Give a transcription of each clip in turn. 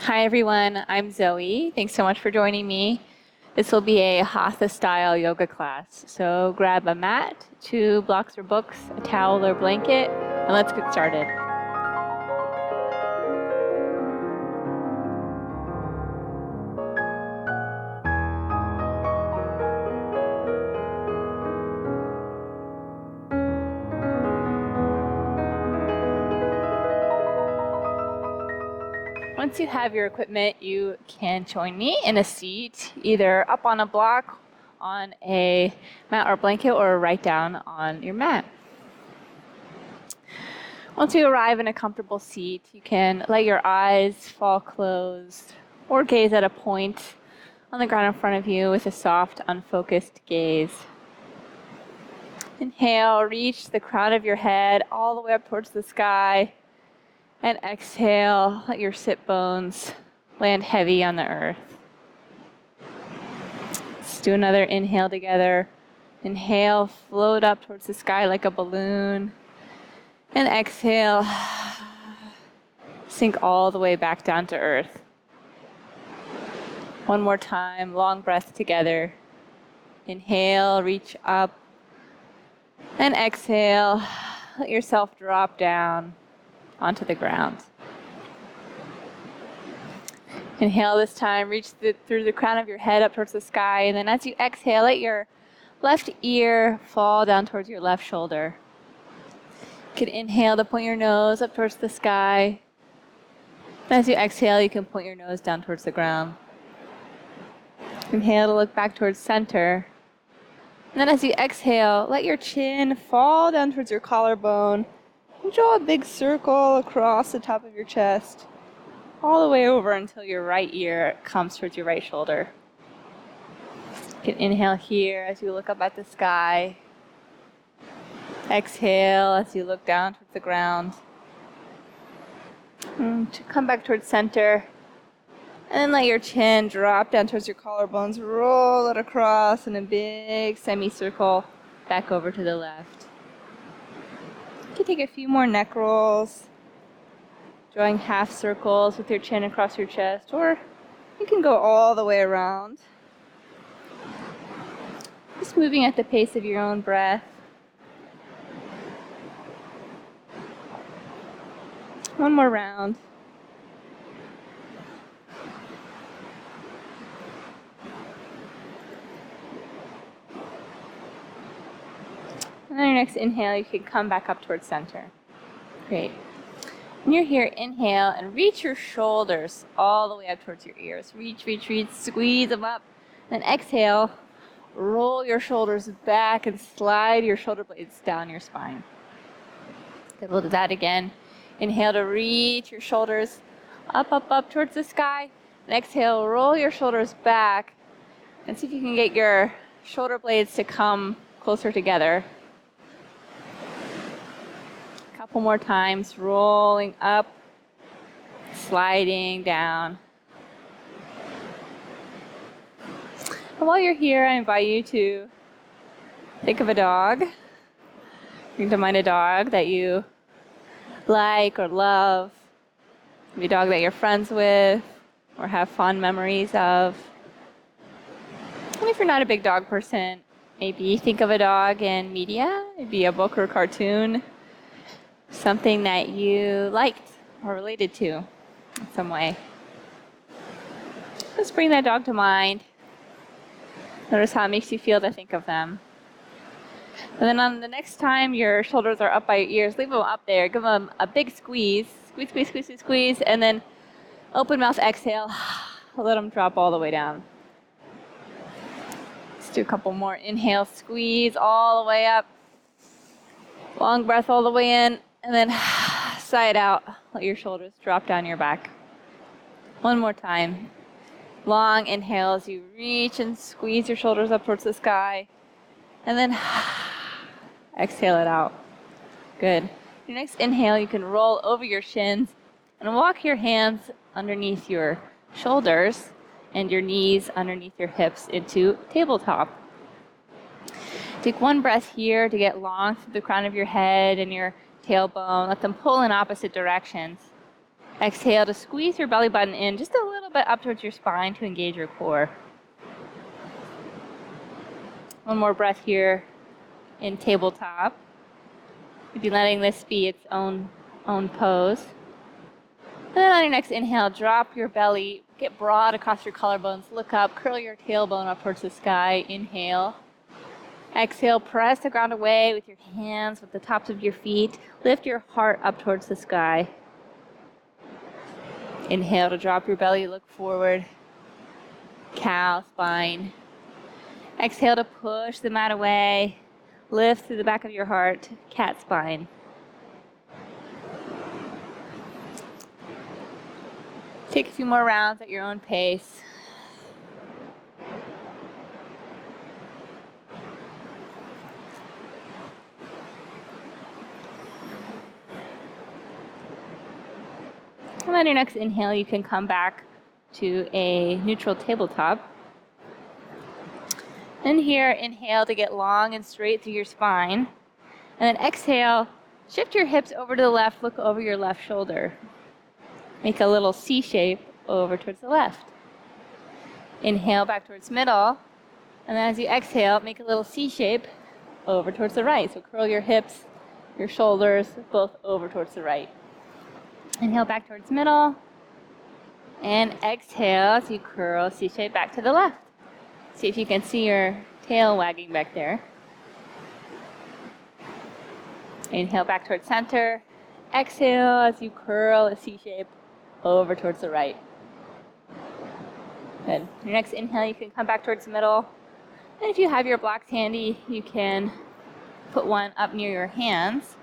Hi everyone, I'm Zoe. Thanks so much for joining me. This will be a Hatha style yoga class. So grab a mat, 2 blocks or books, a towel or blanket, and let's get started. Once you have your equipment, you can join me in a seat, either up on a block, on a mat or blanket, or right down on your mat. Once you arrive in a comfortable seat, you can let your eyes fall closed or gaze at a point on the ground in front of you with a soft, unfocused gaze. Inhale, reach the crown of your head all the way up towards the sky. And exhale, let your sit bones land heavy on the earth. Let's do another inhale together. Inhale, float up towards the sky like a balloon. And exhale, sink all the way back down to earth. One more time, long breath together. Inhale, reach up. And exhale, let yourself drop down onto the ground. Inhale this time, reach through the crown of your head up towards the sky, and then as you exhale, let your left ear fall down towards your left shoulder. You can inhale to point your nose up towards the sky. And as you exhale, you can point your nose down towards the ground. Inhale to look back towards center. And then as you exhale, let your chin fall down towards your collarbone. And draw a big circle across the top of your chest, all the way over until your right ear comes towards your right shoulder. You can inhale here as you look up at the sky. Exhale as you look down towards the ground. Come back towards center. And then let your chin drop down towards your collarbones. Roll it across in a big semicircle back over to the left. You can take a few more neck rolls, drawing half circles with your chin across your chest, or you can go all the way around. Just moving at the pace of your own breath. One more round. And on your next inhale, you can come back up towards center. Great. When you're here, inhale and reach your shoulders all the way up towards your ears. Reach, reach, reach, squeeze them up. Then exhale, roll your shoulders back and slide your shoulder blades down your spine. Good, we'll do that again. Inhale to reach your shoulders up, up, up towards the sky. And exhale, roll your shoulders back and see if you can get your shoulder blades to come closer together. Couple more times, rolling up, sliding down. And while you're here, I invite you to think of a dog. Bring to mind a dog that you like or love. Maybe a dog that you're friends with or have fond memories of. And if you're not a big dog person, maybe think of a dog in media, maybe a book or cartoon. Something that you liked or related to in some way. Just bring that dog to mind. Notice how it makes you feel to think of them. And then on the next time your shoulders are up by your ears, leave them up there. Give them a big squeeze. Squeeze, squeeze, squeeze, squeeze, squeeze. And then open mouth exhale. Let them drop all the way down. Let's do a couple more. Inhale, squeeze all the way up. Long breath all the way in. And then sigh it out. Let your shoulders drop down your back. One more time. Long inhale as you reach and squeeze your shoulders up towards the sky. And then exhale it out. Good. Your next inhale, you can roll over your shins and walk your hands underneath your shoulders and your knees underneath your hips into tabletop. Take one breath here to get long through the crown of your head and your tailbone. Let them pull in opposite directions. Exhale to squeeze your belly button in just a little bit up towards your spine to engage your core. One more breath here in tabletop. You'd be letting this be its own pose. And then on your next inhale, drop your belly, get broad across your collarbones, look up, curl your tailbone up towards the sky. Inhale. Exhale, press the ground away with your hands, with the tops of your feet. Lift your heart up towards the sky. Inhale to drop your belly, look forward. Cow, spine. Exhale to push the mat away. Lift through the back of your heart, cat spine. Take a few more rounds at your own pace. And on your next inhale, you can come back to a neutral tabletop. And here, inhale to get long and straight through your spine. And then exhale, shift your hips over to the left, look over your left shoulder. Make a little C shape over towards the left. Inhale back towards middle. And then as you exhale, make a little C shape over towards the right. So curl your hips, your shoulders, both over towards the right. Inhale back towards middle. And exhale as you curl C shape back to the left. See if you can see your tail wagging back there. Inhale back towards center. Exhale as you curl a C shape over towards the right. Good. Your next inhale, you can come back towards the middle. And if you have your blocks handy, you can put one up near your hands.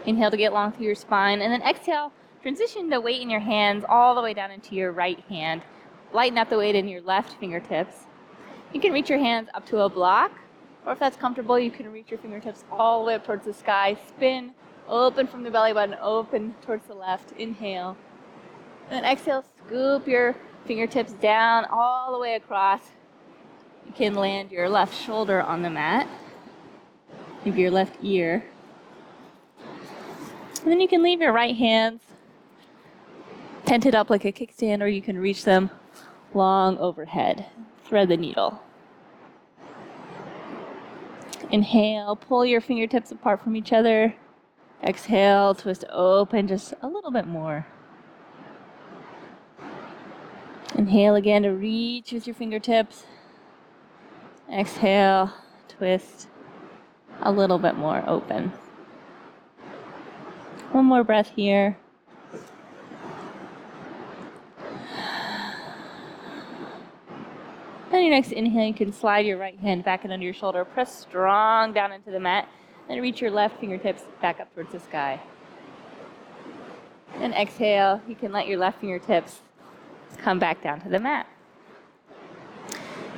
Inhale to get long through your spine. And then exhale, transition the weight in your hands all the way down into your right hand. Lighten up the weight in your left fingertips. You can reach your hands up to a block, or if that's comfortable, you can reach your fingertips all the way up towards the sky. Spin, open from the belly button, open towards the left. Inhale. And then exhale, scoop your fingertips down all the way across. You can land your left shoulder on the mat, maybe your left ear. And then you can leave your right hands tented up like a kickstand, or you can reach them long overhead. Thread the needle. Inhale, pull your fingertips apart from each other. Exhale, twist open just a little bit more. Inhale again to reach with your fingertips. Exhale, twist a little bit more open. One more breath here. On your next inhale, you can slide your right hand back and under your shoulder. Press strong down into the mat. Then reach your left fingertips back up towards the sky. And exhale, you can let your left fingertips come back down to the mat.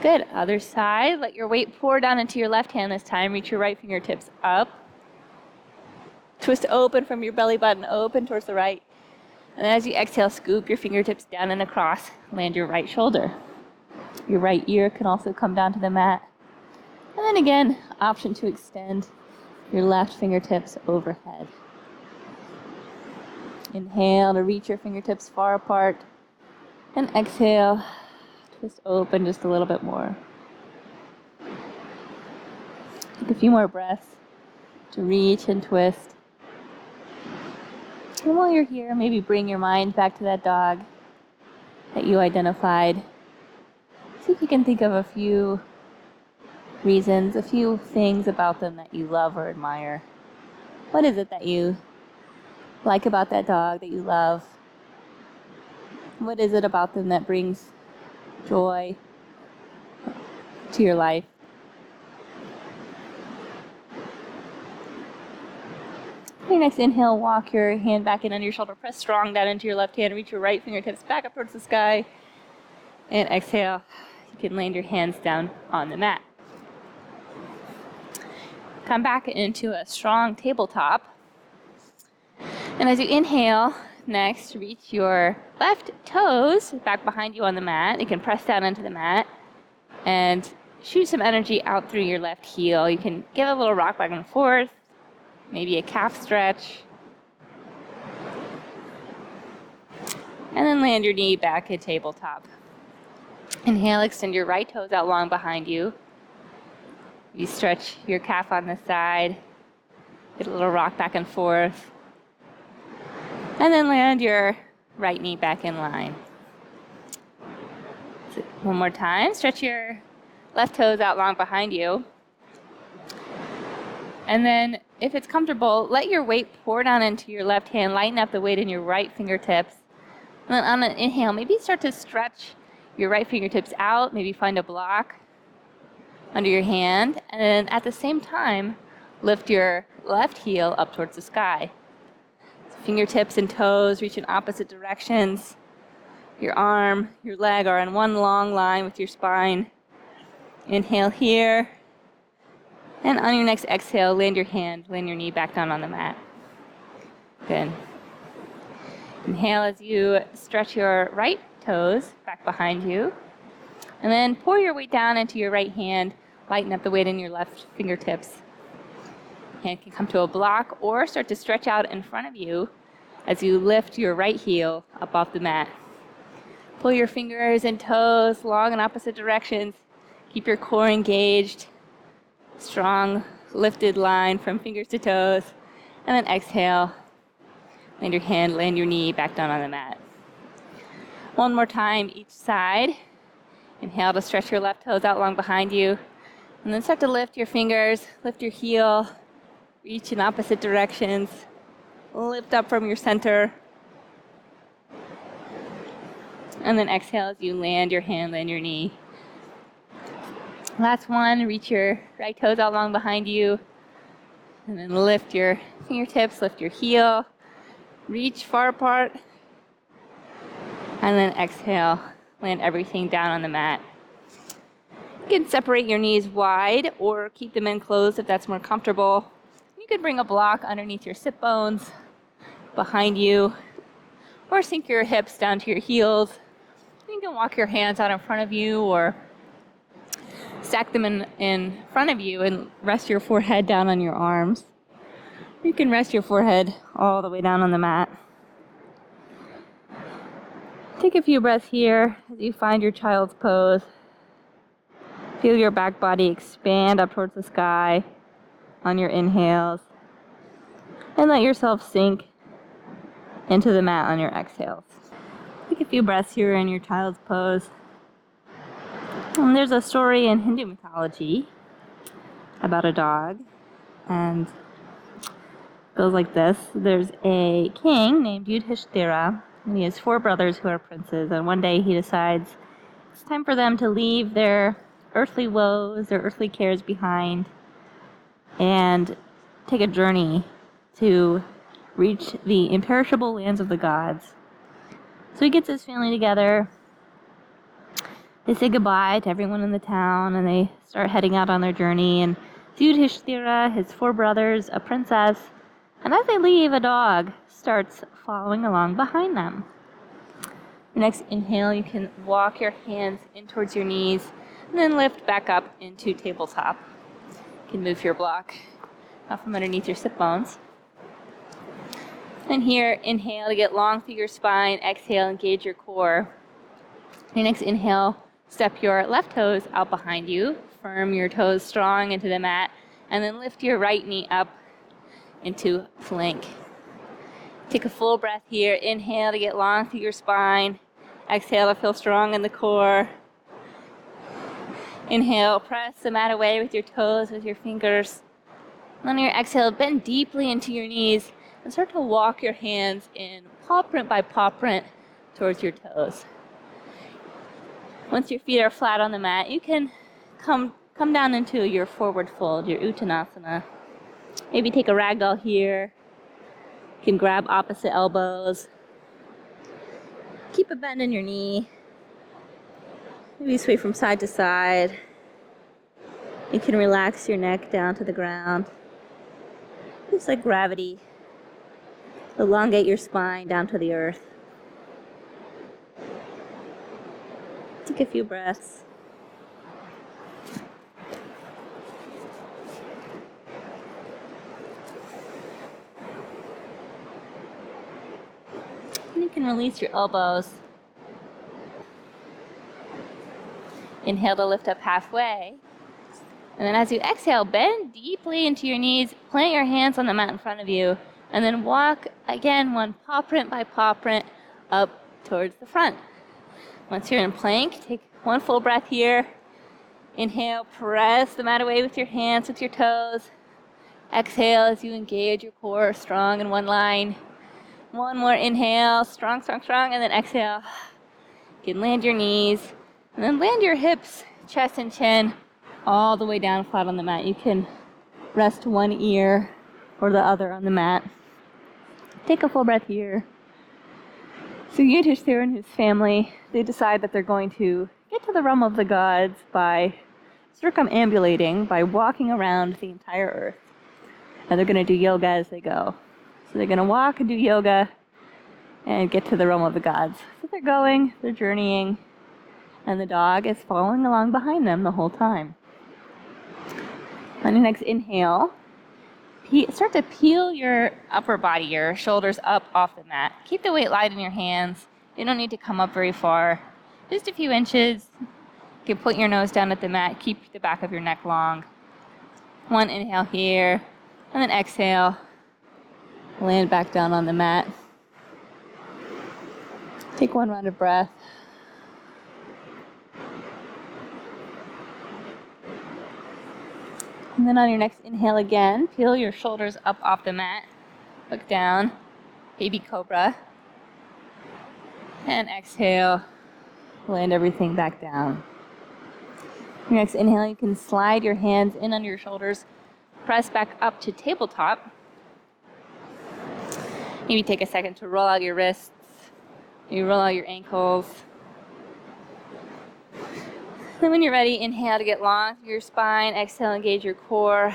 Good. Other side. Let your weight pour down into your left hand this time. Reach your right fingertips up. Twist open from your belly button, open towards the right. And as you exhale, scoop your fingertips down and across. Land your right shoulder. Your right ear can also come down to the mat. And then again, option to extend your left fingertips overhead. Inhale to reach your fingertips far apart. And exhale, twist open just a little bit more. Take a few more breaths to reach and twist. And while you're here, maybe bring your mind back to that dog that you identified. See if you can think of a few reasons, a few things about them that you love or admire. What is it that you like about that dog that you love? What is it about them that brings joy to your life? Your next inhale, walk your hand back in under your shoulder. Press strong down into your left hand. Reach your right fingertips back up towards the sky. And exhale, you can land your hands down on the mat. Come back into a strong tabletop. And as you inhale, next, reach your left toes back behind you on the mat. You can press down into the mat and shoot some energy out through your left heel. You can give a little rock back and forth, maybe a calf stretch. And then land your knee back at tabletop. Inhale, extend your right toes out long behind you. You stretch your calf on the side. Get a little rock back and forth. And then land your right knee back in line. So one more time. Stretch your left toes out long behind you. And then, if it's comfortable, let your weight pour down into your left hand. Lighten up the weight in your right fingertips. And then on an inhale, maybe start to stretch your right fingertips out. Maybe find a block under your hand. And then at the same time, lift your left heel up towards the sky. So fingertips and toes reach in opposite directions. Your arm, your leg are in one long line with your spine. Inhale here. And on your next exhale, land your knee back down on the mat. Good. Inhale as you stretch your right toes back behind you. And then pour your weight down into your right hand. Lighten up the weight in your left fingertips. Hand can come to a block or start to stretch out in front of you as you lift your right heel up off the mat. Pull your fingers and toes long in opposite directions. Keep your core engaged. Strong lifted line from fingers to toes. And then exhale. Land your knee back down on the mat. One more time each side. Inhale to stretch your left toes out long behind you. And then start to lift your fingers, lift your heel, reach in opposite directions. Lift up from your center. And then exhale as you land your knee. Last one, reach your right toes out long behind you. And then lift your fingertips, lift your heel. Reach far apart. And then exhale, land everything down on the mat. You can separate your knees wide or keep them in closed if that's more comfortable. You could bring a block underneath your sit bones, behind you, or sink your hips down to your heels. You can walk your hands out in front of you or stack them in front of you and rest your forehead down on your arms. You can rest your forehead all the way down on the mat. Take a few breaths here as you find your child's pose. Feel your back body expand up towards the sky on your inhales. And let yourself sink into the mat on your exhales. Take a few breaths here in your child's pose. And there's a story in Hindu mythology about a dog, and it goes like this. There's a king named Yudhishthira, and he has 4 brothers who are princes, and one day he decides it's time for them to leave their earthly woes, their earthly cares behind, and take a journey to reach the imperishable lands of the gods. So he gets his family together. They say goodbye to everyone in the town, and they start heading out on their journey. And Yudhishthira, his 4 brothers, a princess, and as they leave, a dog starts following along behind them. Your next inhale, you can walk your hands in towards your knees, and then lift back up into tabletop. You can move your block out from underneath your sit bones. And here, inhale to get long through your spine. Exhale, engage your core. Your next inhale, step your left toes out behind you. Firm your toes strong into the mat. And then lift your right knee up into plank. Take a full breath here. Inhale to get long through your spine. Exhale to feel strong in the core. Inhale, press the mat away with your toes, with your fingers. On your exhale, bend deeply into your knees and start to walk your hands in paw print by paw print towards your toes. Once your feet are flat on the mat, you can come down into your forward fold, your Uttanasana. Maybe take a ragdoll here. You can grab opposite elbows. Keep a bend in your knee. Maybe sway from side to side. You can relax your neck down to the ground. Just like gravity. Elongate your spine down to the earth. Take a few breaths. And you can can release your elbows. Inhale to lift up halfway. And then as you exhale, bend deeply into your knees, plant your hands on the mat in front of you, and then walk again, one paw print by paw print, up towards the front. Once you're in plank, take one full breath here. Inhale, press the mat away with your hands, with your toes. Exhale as you engage your core strong in one line. One more inhale, strong, strong, strong, and then exhale. You can land your knees, and then land your hips, chest and chin, all the way down flat on the mat. You can rest one ear or the other on the mat. Take a full breath here. So Yudhishthira and his family, they decide that they're going to get to the realm of the gods by circumambulating, by walking around the entire earth. And they're going to do yoga as they go. So they're going to walk and do yoga and get to the realm of the gods. So they're going, they're journeying, and the dog is following along behind them the whole time. On your next inhale, start to peel your upper body, your shoulders up off the mat. Keep the weight light in your hands. You don't need to come up very far. Just a few inches. You can put your nose down at the mat. Keep the back of your neck long. One inhale here, and then exhale. Land back down on the mat. Take one round of breath. And then on your next inhale again, peel your shoulders up off the mat. Look down, baby cobra. And exhale, land everything back down. Your next inhale, you can slide your hands in under your shoulders, press back up to tabletop. Maybe take a second to roll out your wrists. You roll out your ankles. Then when you're ready, inhale to get long through your spine. Exhale, engage your core.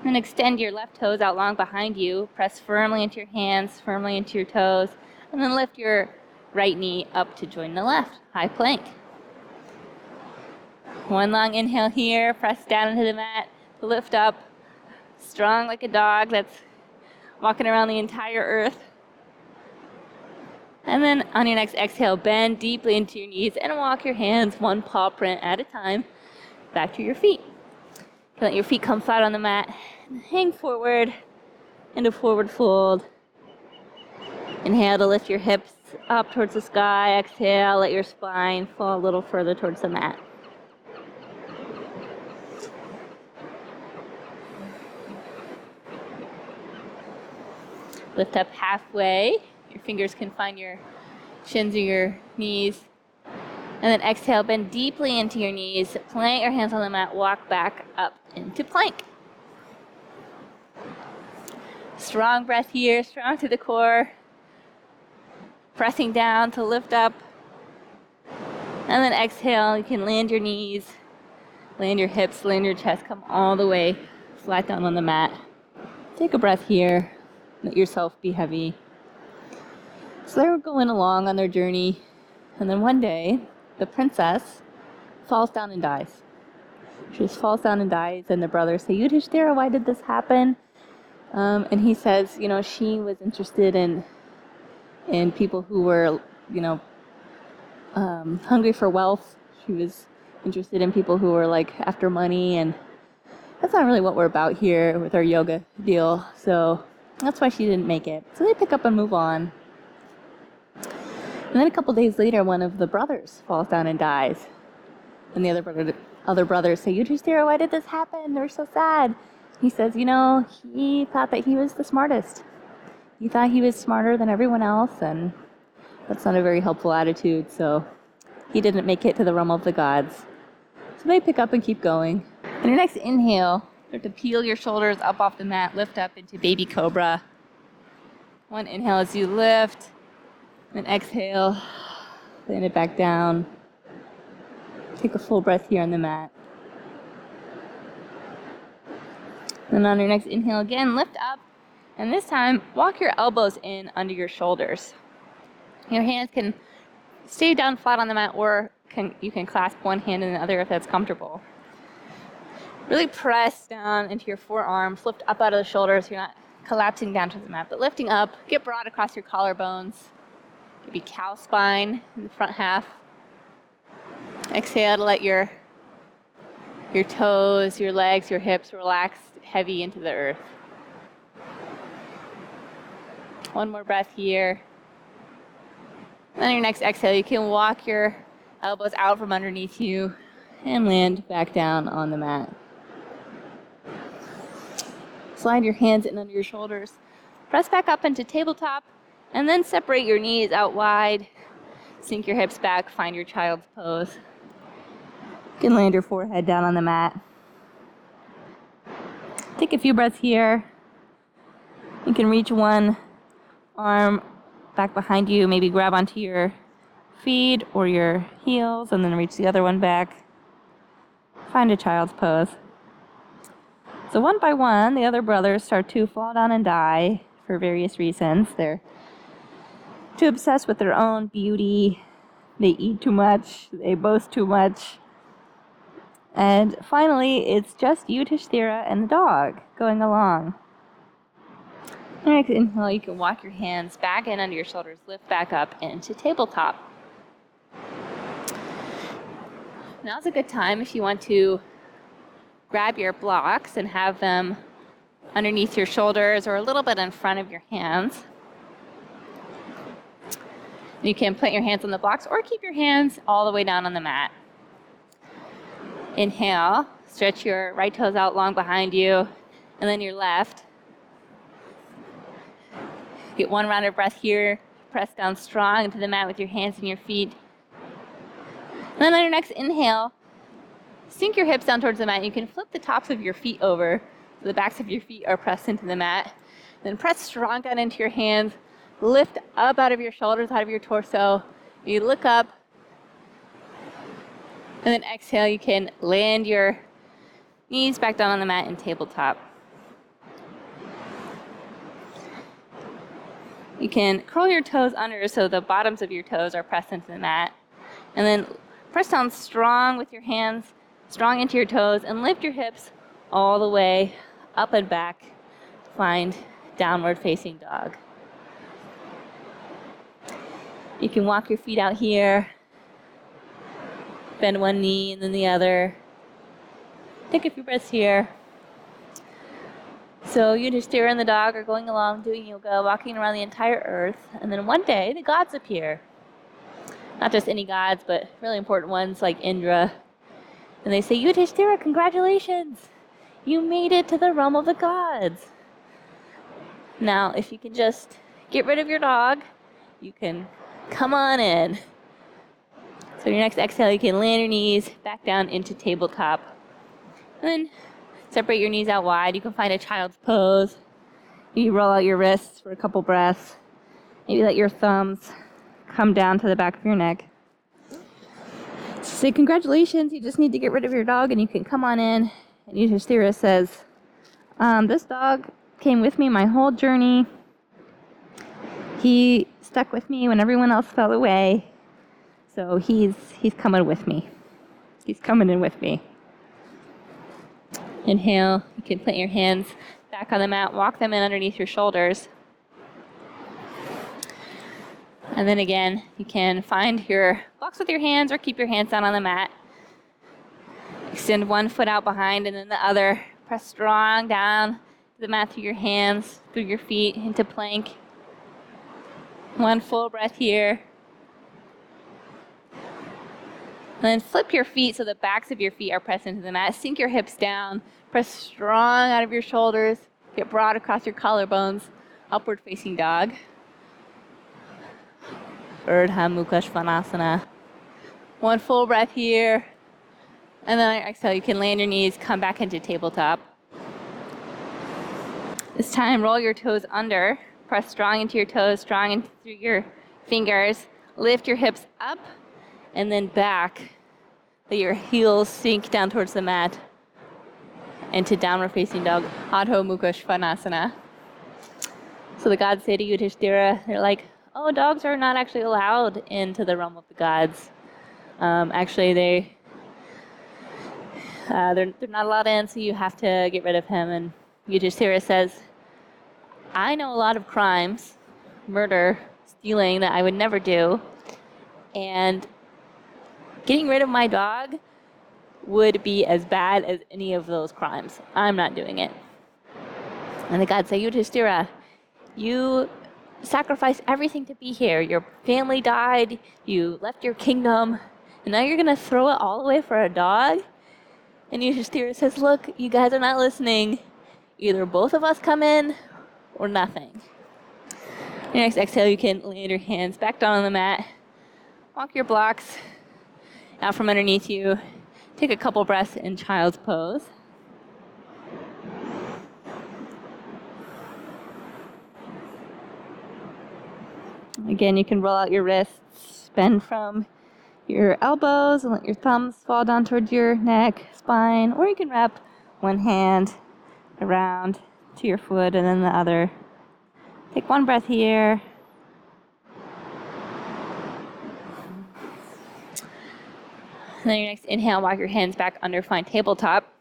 Then extend your left toes out long behind you. Press firmly into your hands, firmly into your toes. And then lift your right knee up to join the left. High plank. One long inhale here. Press down into the mat. Lift up. Strong like a dog that's walking around the entire earth. And then on your next exhale, bend deeply into your knees and walk your hands one paw print at a time back to your feet. You can let your feet come flat on the mat. Hang forward into forward fold. Inhale to lift your hips up towards the sky. Exhale, let your spine fall a little further towards the mat. Lift up halfway. Your fingers can find your shins or your knees. And then exhale, bend deeply into your knees. Plant your hands on the mat. Walk back up into plank. Strong breath here, strong to the core. Pressing down to lift up. And then exhale, you can land your knees, land your hips, land your chest. Come all the way flat down on the mat. Take a breath here. Let yourself be heavy. So they were going along on their journey, and then one day, the princess falls down and dies. She just falls down and dies, and the brothers say, Yudhishthira, why did this happen? And he says, she was interested in people who were, hungry for wealth. She was interested in people who were, after money, and that's not really what we're about here with our yoga deal, so that's why she didn't make it. So they pick up and move on. And then a couple days later, one of the brothers falls down and dies. And the other brothers say, Yudhishthira, why did this happen? They're so sad. He says, he thought that he was the smartest. He thought he was smarter than everyone else, and that's not a very helpful attitude, so he didn't make it to the realm of the gods. So they pick up and keep going. On your next inhale, start to peel your shoulders up off the mat, lift up into baby cobra. One inhale as you lift. And exhale, land it back down. Take a full breath here on the mat. And on your next inhale again, lift up. And this time, walk your elbows in under your shoulders. Your hands can stay down flat on the mat, or you can clasp one hand in the other if that's comfortable. Really press down into your forearms. Lift up out of the shoulders. You're not collapsing down to the mat, but lifting up. Get broad across your collarbones. Maybe cow spine in the front half. Exhale to let your toes, your legs, your hips relax heavy into the earth. One more breath here. Then your next exhale, you can walk your elbows out from underneath you and land back down on the mat. Slide your hands in under your shoulders. Press back up into tabletop, and then separate your knees out wide. Sink your hips back, find your child's pose. You can land your forehead down on the mat. Take a few breaths here. You can reach one arm back behind you, maybe grab onto your feet or your heels, and then reach the other one back. Find a child's pose. So one by one, the other brothers start to fall down and die for various reasons. They're too obsessed with their own beauty. They eat too much. They boast too much. And finally, it's just Yudhishthira and the dog going along. Next inhale, you can walk your hands back in under your shoulders, lift back up into tabletop. Now's a good time if you want to grab your blocks and have them underneath your shoulders or a little bit in front of your hands. You can put your hands on the blocks or keep your hands all the way down on the mat. Inhale, stretch your right toes out long behind you, and then your left. Get one round of breath here. Press down strong into the mat with your hands and your feet. And then on your next inhale, sink your hips down towards the mat. You can flip the tops of your feet over so the backs of your feet are pressed into the mat. Then press strong down into your hands. Lift up out of your shoulders, out of your torso. You look up. And then exhale, you can land your knees back down on the mat in tabletop. You can curl your toes under so the bottoms of your toes are pressed into the mat. And then press down strong with your hands, strong into your toes, and lift your hips all the way up and back. Find downward facing dog. You can walk your feet out here. Bend one knee and then the other. Take a few breaths here. So Yudhishthira and the dog are going along doing yoga, walking around the entire earth. And then one day, the gods appear. Not just any gods, but really important ones like Indra. And they say, Yudhishthira, congratulations! You made it to the realm of the gods. Now, if you can just get rid of your dog, you can come on in. So your next exhale, you can land your knees back down into tabletop. And then separate your knees out wide. You can find a child's pose. You roll out your wrists for a couple breaths. Maybe let your thumbs come down to the back of your neck. Say, congratulations, you just need to get rid of your dog and you can come on in. And Yudhishthira says, this dog came with me my whole journey. He stuck with me when everyone else fell away. So he's coming with me. He's coming in with me. Inhale, you can put your hands back on the mat, walk them in underneath your shoulders. And then again, you can find your blocks with your hands or keep your hands down on the mat. Extend one foot out behind and then the other. Press strong down to the mat through your hands, through your feet, into plank. One full breath here. And then flip your feet so the backs of your feet are pressed into the mat. Sink your hips down. Press strong out of your shoulders. Get broad across your collarbones. Upward facing dog. Urdhva Mukha Svanasana. One full breath here. And then on your exhale, you can land your knees, come back into tabletop. This time, roll your toes under. Press strong into your toes, strong into through your fingers. Lift your hips up and then back. Let your heels sink down towards the mat into downward facing dog, Hatha Mukha Svanasana. So the gods say to Yudhishthira, they're like, oh, dogs are not actually allowed into the realm of the gods. Actually, they're not allowed in, so you have to get rid of him. And Yudhishthira says, I know a lot of crimes, murder, stealing that I would never do. And getting rid of my dog would be as bad as any of those crimes. I'm not doing it. And the gods say, Yudhishthira, you sacrificed everything to be here. Your family died, you left your kingdom, and now you're going to throw it all away for a dog? And Yudhishthira says, look, you guys are not listening. Either both of us come in or nothing. Your next exhale, you can land your hands back down on the mat. Walk your blocks out from underneath you. Take a couple breaths in child's pose. Again, you can roll out your wrists, bend from your elbows and let your thumbs fall down towards your neck, spine, or you can wrap one hand around to your foot and then the other. Take one breath here. And then your next inhale, walk your hands back under, find tabletop.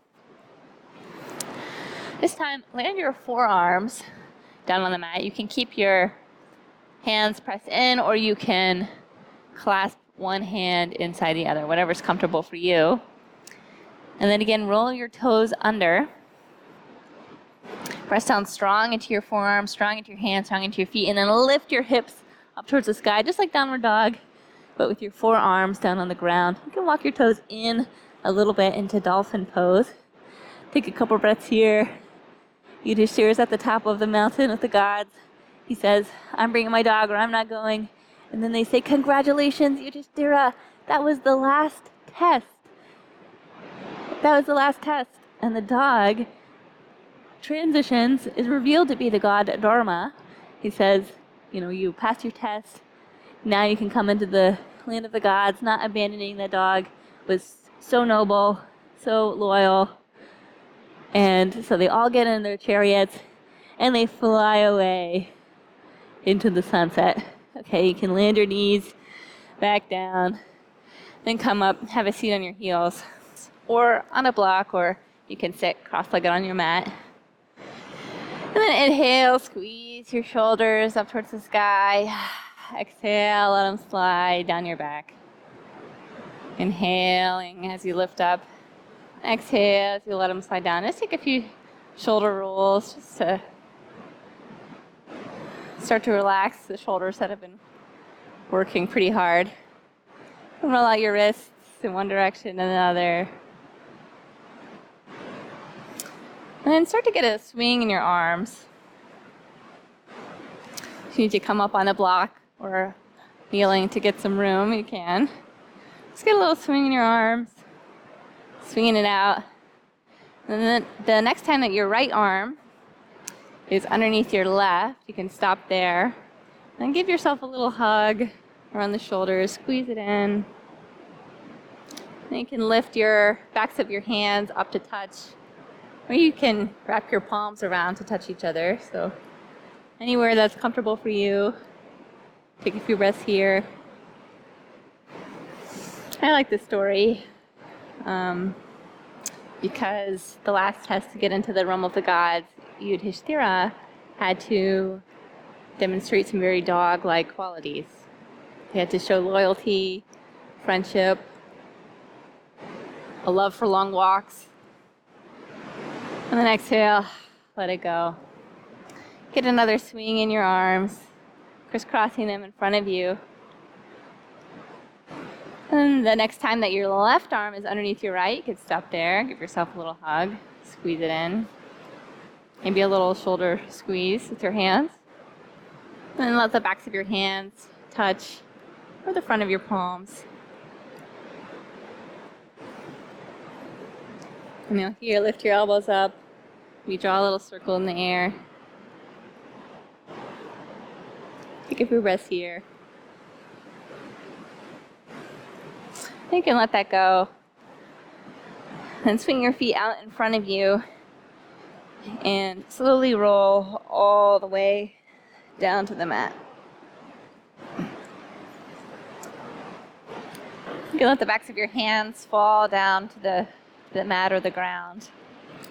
This time, land your forearms down on the mat. You can keep your hands pressed in, or you can clasp one hand inside the other, whatever's comfortable for you. And then again, roll your toes under. Press down strong into your forearms, strong into your hands, strong into your feet, and then lift your hips up towards the sky, just like downward dog, but with your forearms down on the ground. You can walk your toes in a little bit into dolphin pose. Take a couple breaths here. Yudhishthira is at the top of the mountain with the gods. He says, I'm bringing my dog, or I'm not going. And then they say, congratulations, Yudhishthira. That was the last test. That was the last test. And the dog transitions, is revealed to be the god Dharma. He says, you passed your test. Now you can come into the land of the gods, not abandoning the dog. Was so noble, so loyal. And so they all get in their chariots and they fly away into the sunset. Okay, you can land your knees back down, then come up, have a seat on your heels, or on a block, or you can sit cross-legged on your mat. And then inhale, squeeze your shoulders up towards the sky. Exhale, let them slide down your back. Inhaling as you lift up. Exhale as you let them slide down. Just take a few shoulder rolls just to start to relax the shoulders that have been working pretty hard. And roll out your wrists in one direction and another. And then start to get a swing in your arms. If you need to come up on a block or kneeling to get some room, you can. Just get a little swing in your arms, swinging it out. And then the next time that your right arm is underneath your left, you can stop there. And give yourself a little hug around the shoulders, squeeze it in. Then you can lift your backs of your hands up to touch. Or you can wrap your palms around to touch each other. So anywhere that's comfortable for you. Take a few breaths here. I like this story because the last test to get into the realm of the gods, Yudhishthira had to demonstrate some very dog-like qualities. He had to show loyalty, friendship, a love for long walks. And then exhale, let it go. Get another swing in your arms, crisscrossing them in front of you. And the next time that your left arm is underneath your right, you can stop there, give yourself a little hug, squeeze it in. Maybe a little shoulder squeeze with your hands. And then let the backs of your hands touch or the front of your palms. And now here, lift your elbows up. We draw a little circle in the air. Take a few breaths here. You can let that go. And swing your feet out in front of you. And slowly roll all the way down to the mat. You can let the backs of your hands fall down to the mat or the ground.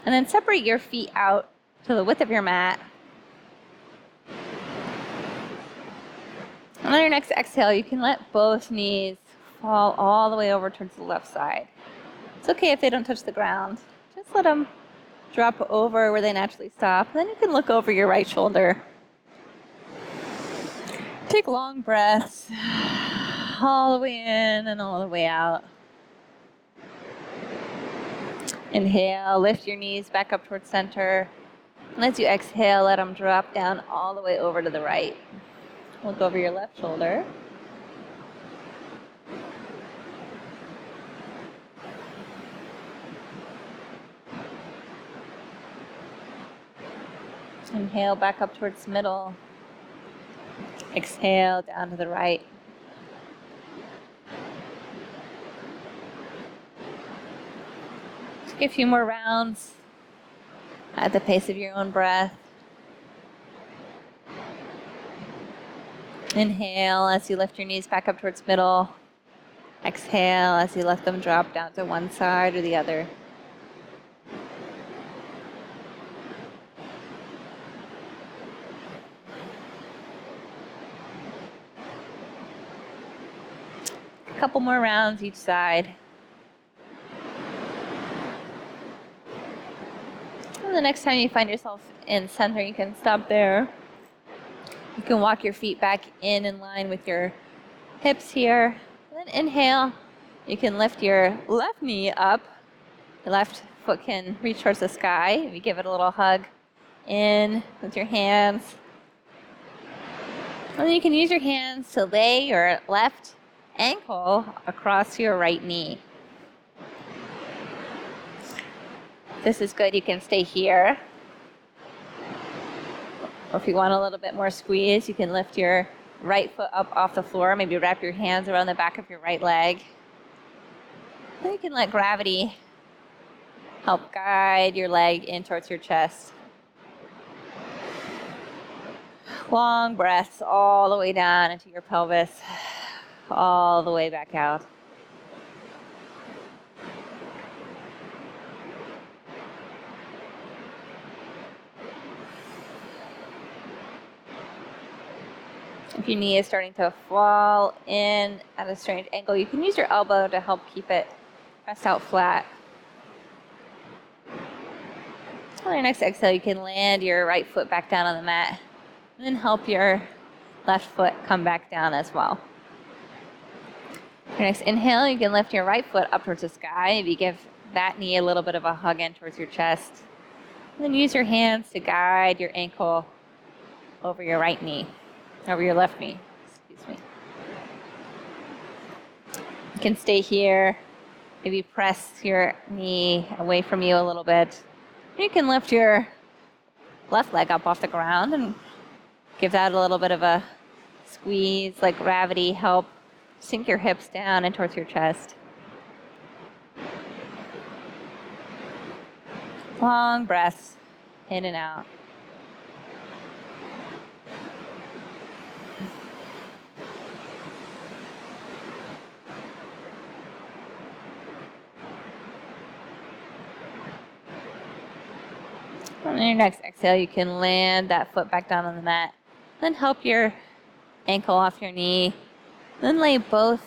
And then separate your feet out to the width of your mat. On your next exhale, you can let both knees fall all the way over towards the left side. It's okay if they don't touch the ground. Just let them drop over where they naturally stop. Then you can look over your right shoulder. Take long breaths all the way in and all the way out. Inhale, lift your knees back up towards center. And as you exhale, let them drop down all the way over to the right. Look over your left shoulder. Inhale back up towards middle. Exhale down to the right. Take a few more rounds at the pace of your own breath. Inhale as you lift your knees back up towards middle. Exhale as you let them drop down to one side or the other. A couple more rounds each side. And the next time you find yourself in center, you can stop there. You can walk your feet back in line with your hips here. Then inhale. You can lift your left knee up. Your left foot can reach towards the sky. You give it a little hug in with your hands. And then you can use your hands to lay your left ankle across your right knee. This is good. You can stay here. Or if you want a little bit more squeeze, you can lift your right foot up off the floor. Maybe wrap your hands around the back of your right leg. Then you can let gravity help guide your leg in towards your chest. Long breaths all the way down into your pelvis, all the way back out. If your knee is starting to fall in at a strange angle, you can use your elbow to help keep it pressed out flat. On your next exhale, you can land your right foot back down on the mat, and then help your left foot come back down as well. Your next inhale, you can lift your right foot up towards the sky. Maybe give that knee a little bit of a hug in towards your chest. And then use your hands to guide your ankle over your right knee, over your left knee, excuse me. You can stay here. Maybe press your knee away from you a little bit. You can lift your left leg up off the ground and give that a little bit of a squeeze, let gravity help sink your hips down and towards your chest. Long breaths in and out. On your next exhale, you can land that foot back down on the mat. Then help your ankle off your knee. Then lay both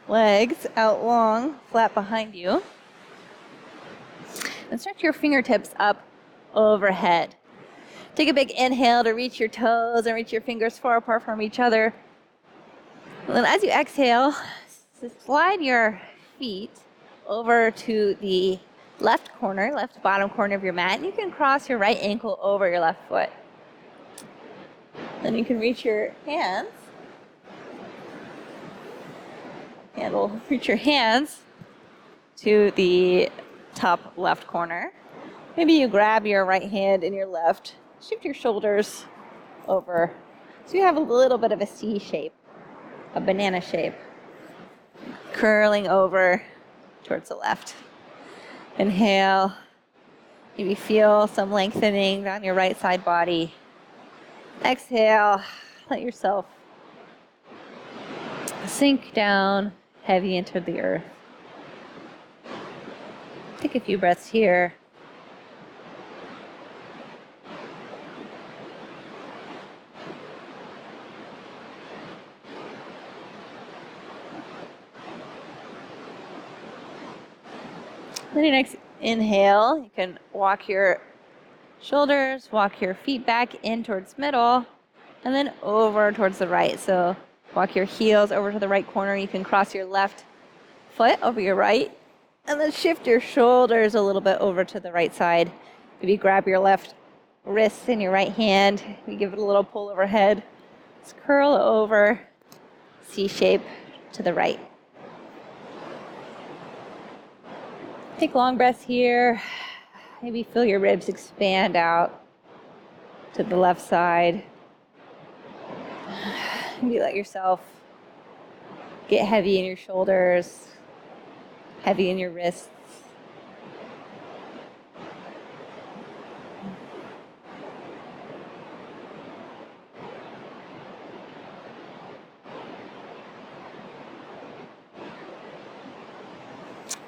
legs out long, flat behind you. And stretch your fingertips up overhead. Take a big inhale to reach your toes and reach your fingers far apart from each other. And then as you exhale, slide your feet over to the left corner, left bottom corner of your mat. And you can cross your right ankle over your left foot. Then you can reach your hands. Reach your hands to the top left corner. Maybe you grab your right hand in your left, shift your shoulders over. So you have a little bit of a C shape, a banana shape, curling over towards the left. Inhale. Maybe feel some lengthening down your right side body. Exhale. Let yourself sink down heavy into the earth. Take a few breaths here. Then your next inhale, you can walk your shoulders, walk your feet back in towards middle, and then over towards the right. So walk your heels over to the right corner. You can cross your left foot over your right, and then shift your shoulders a little bit over to the right side. Maybe grab your left wrist in your right hand. You give it a little pull overhead. Just curl over, C shape to the right. Take long breaths here. Maybe feel your ribs expand out to the left side. Maybe let yourself get heavy in your shoulders, heavy in your wrists.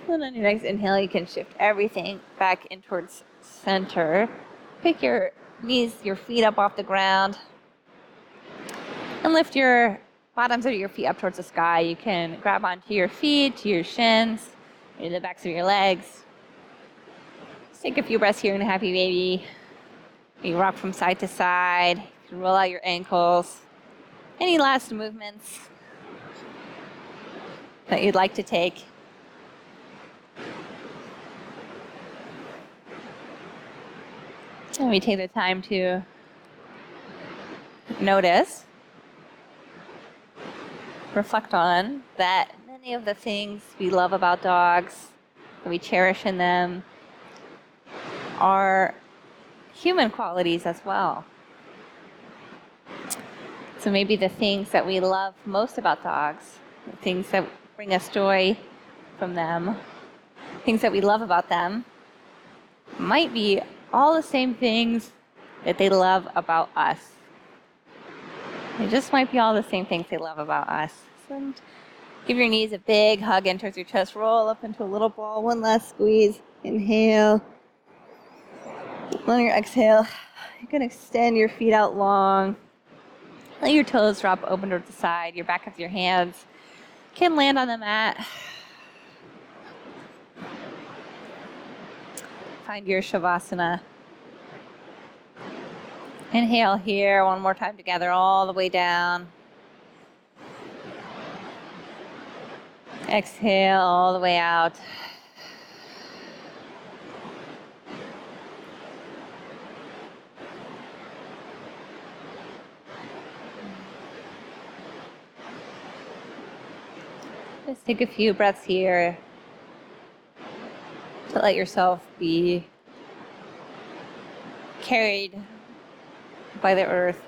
And on your next inhale, you can shift everything back in towards center. Pick your knees, your feet up off the ground, and lift your bottoms of your feet up towards the sky. You can grab onto your feet, to your shins, maybe the backs of your legs. Just take a few breaths here in a happy baby. You rock from side to side. You can roll out your ankles. Any last movements that you'd like to take? And we take the time to notice, reflect on that many of the things we love about dogs, that we cherish in them, are human qualities as well. So maybe the things that we love most about dogs, the things that bring us joy from them, things that we love about them, might be all the same things that they love about us. They just might be all the same things they love about us. So give your knees a big hug in towards your chest. Roll up into a little ball. One last squeeze. Inhale. On your exhale, you can extend your feet out long. Let your toes drop open towards the side. Your back of your hands can land on the mat. Find your Shavasana. Inhale here, one more time together, all the way down. Exhale all the way out. Just take a few breaths here to let yourself be carried by the earth.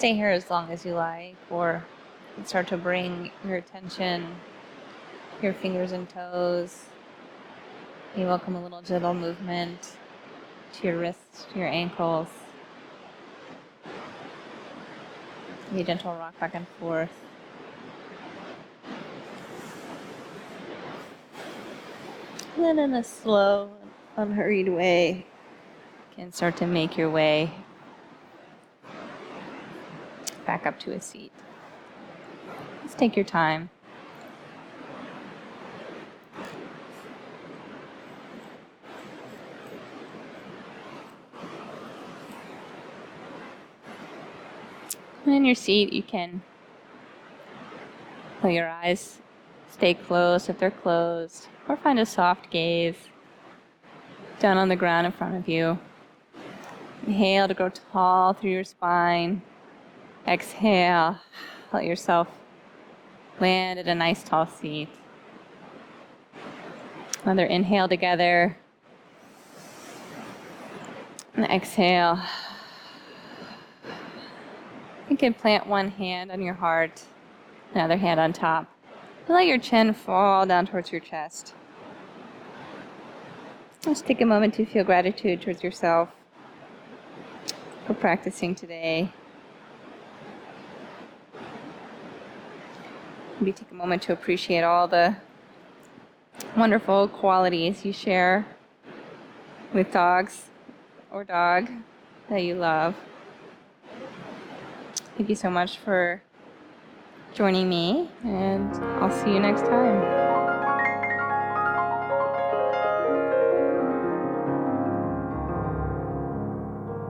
stay here as long as you like, or you can start to bring your attention, your fingers and toes. You welcome a little gentle movement to your wrists, to your ankles. Be a gentle rock back and forth. And then in a slow, unhurried way, you can start to make your way back up to a seat. Just take your time. And in your seat, you can let your eyes stay closed if they're closed, or find a soft gaze down on the ground in front of you. Inhale to grow tall through your spine. Exhale, let yourself land at a nice tall seat. Another inhale together. And exhale. You can plant one hand on your heart, another hand on top. And let your chin fall down towards your chest. Just take a moment to feel gratitude towards yourself for practicing today. Maybe take a moment to appreciate all the wonderful qualities you share with dogs or dog that you love. Thank you so much for joining me, and I'll see you next time.